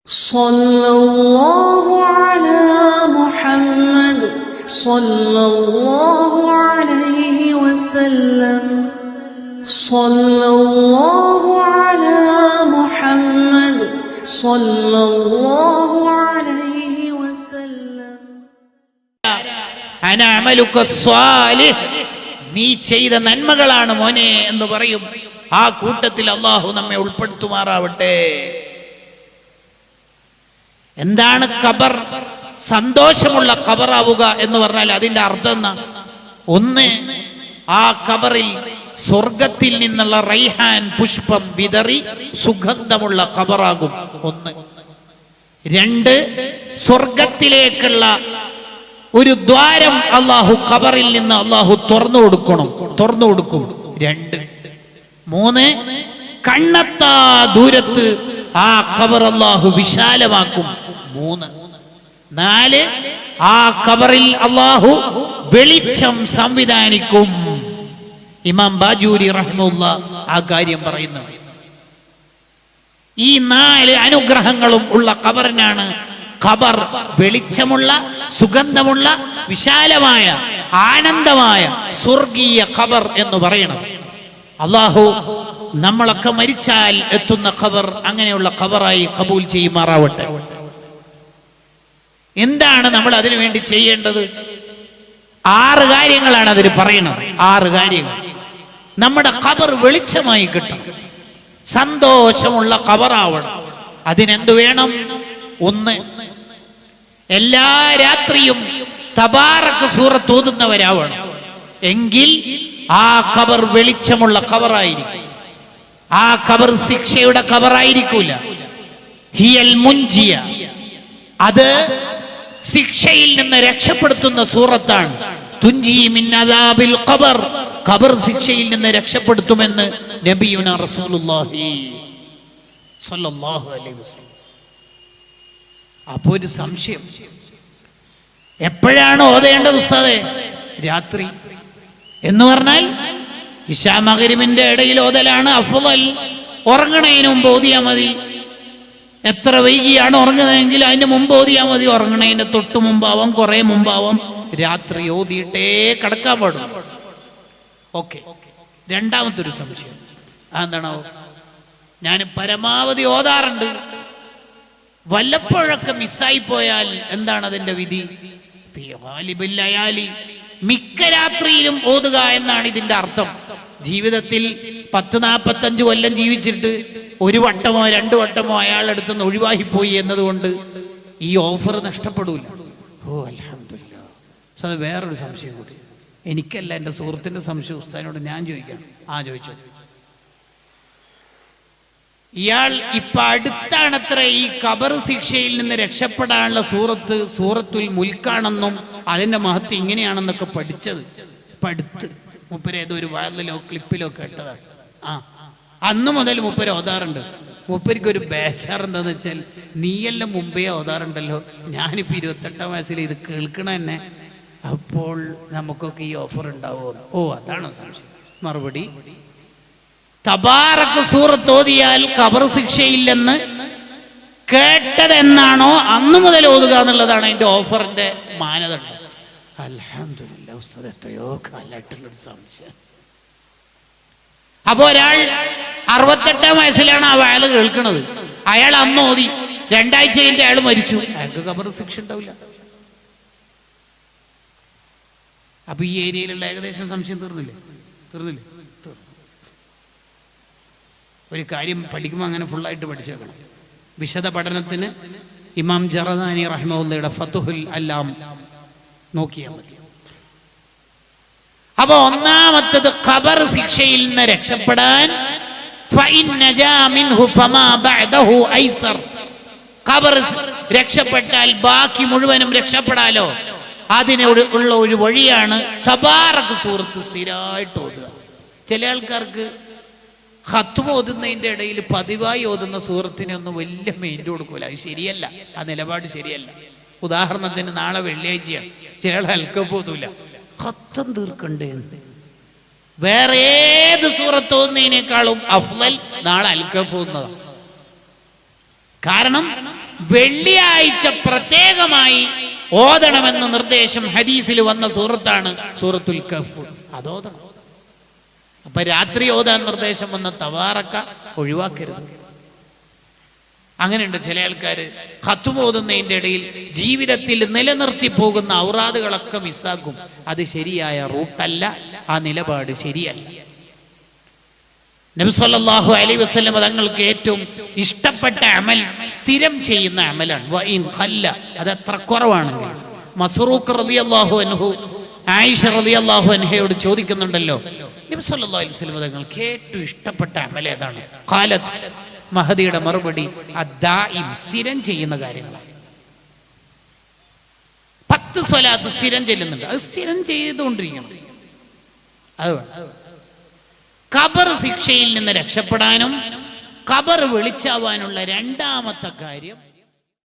സല്ലല്ലാഹു അലാ മുഹമ്മദ് സല്ലല്ലാഹു അലൈഹി വസല്ലം സല്ലല്ലാഹു അലാ മുഹമ്മദ് സല്ലല്ലാഹു അലൈഹി വസല്ലം. അന അമലുക സ്വാലിഹ്, നീ ചെയ്ത നന്മകളാണ് മോനെ എന്ന് പറയും. ആ കൂട്ടത്തിൽ അല്ലാഹു നമ്മെ ഉൾപ്പെടുത്തുമാറാവട്ടെ. എന്താണ് ഖബർ? സന്തോഷമുള്ള ഖബറാവുക എന്ന് പറഞ്ഞാൽ അതിന്റെ അർത്ഥം എന്നാ? ഒന്ന്, ആ ഖബറിൽ സ്വർഗത്തിൽ നിന്നുള്ള റൈഹാൻ പുഷ്പം വിതറി സുഗന്ധമുള്ള ഖബറാകും. ഒന്ന്. രണ്ട്, സ്വർഗത്തിലേക്കുള്ള ഒരു ദ്വാരം അള്ളാഹു ഖബറിൽ നിന്ന് അള്ളാഹു തുറന്നു കൊടുക്കും. രണ്ട്. മൂന്ന്, കണ്ണെത്താ ദൂരത്ത് ആ ഖബർ അള്ളാഹു വിശാലമാക്കും. മൂന്ന്. നാല്, ആ ഖബറിൽ അള്ളാഹു വെളിച്ചം സംവിധാനിക്കും. ഇമാം ബാജൂരി റഹ്മത്തുള്ളാഹി ആ കാര്യം പറയുന്നു. ഈ നാല് അനുഗ്രഹങ്ങളും ഉള്ള ഖബറിനാണ് ഖബർ വെളിച്ചമുള്ള, സുഗന്ധമുള്ള, വിശാലമായ, ആനന്ദമായ സ്വർഗീയ ഖബർ എന്ന് പറയണം. അള്ളാഹു നമ്മളൊക്കെ മരിച്ചാൽ എത്തുന്ന ഖബർ അങ്ങനെയുള്ള ഖബറായി കബൂൽ ചെയ്യുമാറാവട്ടെ. എന്താണ് നമ്മൾ അതിനു വേണ്ടി ചെയ്യേണ്ടത്? 6 കാര്യങ്ങളാണ് അതിന് പറയുന്നത്. 6 കാര്യങ്ങൾ. നമ്മുടെ ഖബർ വെളിച്ചമായി കിട്ടണം, സന്തോഷമുള്ള ഖബറാവണം. അതിനെന്ത് വേണം? ഒന്ന്, എല്ലാ രാത്രിയും തബാറക സൂറത്ത് ഓതുന്നവരാവണം. എങ്കിൽ ആ ഖബർ വെളിച്ചമുള്ള ഖബറായിരിക്കും. ആ ഖബർ ശിക്ഷയുടെ ഖബറായിരിക്കൂല. ഹിയൽ മുൻജിയ, അത് ശിക്ഷയിൽ നിന്ന് രക്ഷപ്പെടുത്തുന്ന സൂറത്താണ്. തുൻജി മിൻ അദാബിൽ ഖബർ, ഖബർ ശിക്ഷയിൽ നിന്ന് രക്ഷപ്പെടുത്തുമെന്ന് നബിയുനാ റസൂലുള്ളാഹി സ്വല്ലല്ലാഹു അലൈഹി വസല്ലം. അപ്പോ ഒരു സംശയം, എപ്പോഴാണ് ഓതേണ്ടത് ഉസ്താദേ? രാത്രി എന്ന് പറഞ്ഞാൽ ഇശാ മഗ്രിബിന്റെ ഇടയിൽ ഓതലാണ് അഫ്ളൽ. ഉറങ്ങണതിന് മുമ്പ് ഓതിയാൽ മതി. എത്ര വൈകിയാണ് ഉറങ്ങുന്നതെങ്കിൽ അതിന് മുമ്പ് ഓതിയാൽ മതി. ഉറങ്ങണതിന്റെ തൊട്ട് മുമ്പാവാം, കുറെ മുമ്പാവാം. രാത്രി ഓതിയിട്ടേ കിടക്കാൻ പാടും. ഓക്കെ. രണ്ടാമത്തെ ഒരു സംശയം, അതെന്താണോ? ഞാൻ പരമാവധി ഓതാറുണ്ട്, വല്ലപ്പോഴൊക്കെ മിസ്സായി പോയാൽ എന്താണ് അതിന്റെ വിധി? മിക്ക രാത്രിയിലും ഓതുക എന്നാണ് ഇതിന്റെ അർത്ഥം. ജീവിതത്തിൽ 10-45 കൊല്ലം ജീവിച്ചിട്ട് ഒരു വട്ടമോ 2 വട്ടമോ അയാളെടുത്ത് നിന്ന് ഒഴിവായിപ്പോയി എന്നതുകൊണ്ട് ഈ ഓഫർ നഷ്ടപ്പെടൂല. ഓ അൽഹംദുലില്ലാഹ്. അത് വേറൊരു സംശയം കൂടി, എനിക്കല്ല, എൻ്റെ സുഹൃത്തിന്റെ സംശയം ഉസ്താദിനോട് ഞാൻ ചോദിക്കാം. ചോദിച്ചു. ഇയാൾ ഇപ്പൊ അടുത്താണത്ര ഈ ഖബർ ശിക്ഷയിൽ നിന്ന് രക്ഷപ്പെടാനുള്ള സൂറത്തുൽ മുൽക്കാണെന്നും അതിന്റെ മഹത്വം ഇങ്ങനെയാണെന്നൊക്കെ പഠിച്ചത്. ഇപ്പൊ അടുത്ത് മുപ്പര് ഏതോ ഒരു വയലിലോ ക്ലിപ്പിലോ കേട്ടതാണ്. അന്ന് മുതൽ മുപ്പര് ഓതാറുണ്ട്. മുപ്പരിക്ക് ഒരു ബേജാർ എന്താന്ന് വെച്ചാൽ, നീയെല്ലാം മുമ്പേ ഓതാറുണ്ടല്ലോ, ഞാനിപ്പോ 28-ാം വയസ്സിൽ ഇത് കേൾക്കണ തന്നെ, അപ്പോൾ നമുക്കൊക്കെ ഈ ഓഫർ ഉണ്ടാവുമോ? ഓ, അതാണോ സംശയം? മറുപടി, തബാറക സൂറത്ത് ഓതിയാൽ ഖബർ ശിക്ഷയില്ലെന്ന് കേട്ടതെന്നാണോ അന്ന് മുതൽ ഓതുക എന്നുള്ളതാണ് അതിന്റെ ഓഫറിന്റെ മാനദണ്ഡം. അൽഹംദുലില്ലാഹ് ഉസ്താദ്, എത്രയോ കാലമായിട്ടുള്ളൊരു സംശയം. അപ്പൊ ഒരാൾ 68-ാം വയസ്സിലാണ് ആ വയല് കേൾക്കുന്നത്. അയാൾ അന്ന് ഓതി, 2 ആഴ്ച കഴിഞ്ഞ് അയാൾ മരിച്ചു. അയാൾക്ക് ഖബർ ശിക്ഷ ഉണ്ടാവില്ല. അപ്പൊ ഈ ഏരിയയിലുള്ള ഏകദേശം സംശയം തീർന്നില്ലേ? ഒരു കാര്യം പഠിക്കുമ്പോൾ അങ്ങനെ ഫുള്ളായിട്ട് പഠിച്ചേക്കണം. വിശദ പഠനത്തിന് ഇമാം ജറദാനി റഹിമഹുല്ലയുടെ ഫതുഹുൽ അല്ലാം നോക്കിയാൽ മതി. അപ്പൊ ഒന്നാമത്തത്, ഖബർ ശിക്ഷയിൽ നിന്ന് രക്ഷപ്പെടാൻ ഖബർ രക്ഷപ്പെട്ടാൽ ബാക്കി മുഴുവനും രക്ഷപ്പെടാലോ. അതിനുള്ള ഒരു വഴിയാണ് തബാറക സൂറത്ത് സ്ഥിരമായിട്ട് ഓതുക. ചില ആൾക്കാർക്ക് ഖത്മ ഓതുന്നതിന്റെ ഇടയിൽ പതിവായി ഓതുന്ന സൂറത്തിനെ ഒന്നും വലിയ മെയിൻ്റ് കൊടുക്കൂല. അത് ശരിയല്ല, ആ നിലപാട് ശരിയല്ല. ഉദാഹരണത്തിന് നാളെ വെള്ളിയാഴ്ചയാണ്, ചില അൽക്കഫ് ഓതൂല. ഖത്തം തീർക്കണ്ടേ? വേറെ ഏത് സൂറത്ത് ഓതുന്നതിനേക്കാളും അഫ്ളൽ നാളെ അൽക്കഫ് ഓതുന്നതാണ്. കാരണം വെള്ളിയാഴ്ച പ്രത്യേകമായി ഓതണമെന്ന നിർദ്ദേശം ഹദീസിൽ വന്ന സൂറത്താണ് സൂറത്തുൽ കഹ്ഫ്. അതോതണം. അപ്പൊ രാത്രി ഓതാൻ നിർദ്ദേശം വന്ന തബാറക്ക ഒഴിവാക്കരുത്. അങ്ങനെയുണ്ട് ചില ആൾക്കാര് ഖത്ം ഓതുന്നതിന്റെ ഇടയിൽ ജീവിതത്തിൽ നിലനിർത്തി പോകുന്ന ഔറാദുകളൊക്കെ മിസ്സാക്കും. അത് ശരിയായ റൂട്ടല്ല, ആ നിലപാട് ശരിയല്ല. നബി സല്ലല്ലാഹു അലൈഹി വസല്ലം തങ്ങൾക്ക് ഏറ്റവും ഇഷ്ടപ്പെട്ട അമൽ സ്ഥിരം ചെയ്യുന്ന അമലാണ്. വഇൻ ഖല്ല, അത് എത്ര കുറവാണെങ്കിൽ. മസ്റൂഖ് റളിയല്ലാഹു അൻഹു ആയിഷ റളിയല്ലാഹു അൻഹയോട് ചോദിക്കുന്നുണ്ടല്ലോ, നബി സല്ലല്ലാഹു അലൈഹി വസല്ലം തങ്ങൾക്ക് ഏറ്റവും ഇഷ്ടപ്പെട്ട അമൽ ഏതാണ്? ഖാലത്ത്, മഹദിയുടെ മറുപടി അദ്ദായിം, സ്ഥിരം ചെയ്യുന്ന കാര്യങ്ങളാണ്. 10 സ്വലാത്ത് സ്ഥിരം ചെല്ലുന്നുണ്ട്, അത് സ്ഥിരം ചെയ്തുകൊണ്ടിരിക്കണം. അത് വേണം. ഖബർ ശിക്ഷയിൽ നിന്ന് രക്ഷപ്പെടാനും ഖബർ വെളിച്ചാവാനുള്ള രണ്ടാമത്തെ കാര്യം